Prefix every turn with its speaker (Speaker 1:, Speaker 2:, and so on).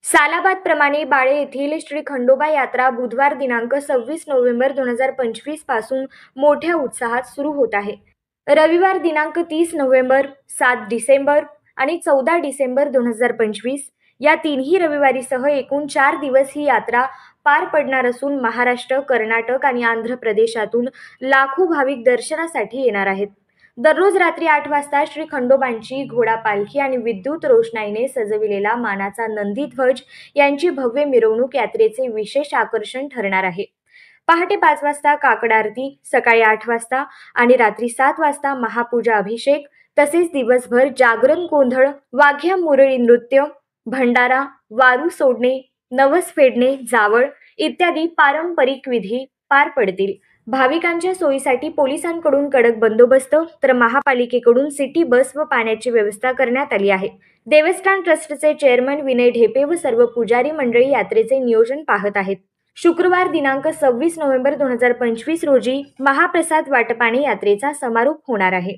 Speaker 1: सालाबाद प्रमाणे बाळे येथील श्री खंडोबा यात्रा बुधवार दिनांक 26 नोव्हेंबर 2025 पासून मोठ्या उत्साहात सुरू होत आहे। रविवार दिनांक 30 नोव्हेंबर, 7 डिसेंबर आणि 14 डिसेंबर 2025 या तिन्ही रविवारीसह एकूण 4 दिवस ही यात्रा पार पडणार असून महाराष्ट्र, कर्नाटक आणि आंध्र प्रदेशातून लाखो भाविक दर्शनासाठी येणार आहेत। दररोज रात्री 8 वाजता श्री खंडोबांची घोडा पालखी आणि विद्युत रोषणाईने सजविलेला मानाचा नंदीध्वज यांची भव्य मिरवणूक यात्रेचे विशेष आकर्षण ठरणार आहे। पहाटे 5 वाजता काकड आरती, सकाळी 8 वाजता आणि रात्री 7 वाजता महापूजा अभिषेक तसेच दिवसभर जागरण, गोंधळ, वाघ्या मुरळी नृत्य, भंडारा, वारू सोडणे, नवस फेडणे, जावळ इत्यादी पारंपरिक विधी पार पडतील। भाविकांच्या सोयीसाठी पोलिसांकडून कडक बंदोबस्त तर महापालिकेकडून सिटी बस व पाण्याची व्यवस्था करण्यात आली आहे। देवस्थान ट्रस्टचे चेअरमन विनय ढेपे व सर्व पुजारी मंडळी यात्रेचे नियोजन पाहत आहेत। शुक्रवार दिनांक 26 नोव्हेंबर 2025 रोजी महाप्रसाद वाटपाने यात्रेचा समारोप होणार आहे।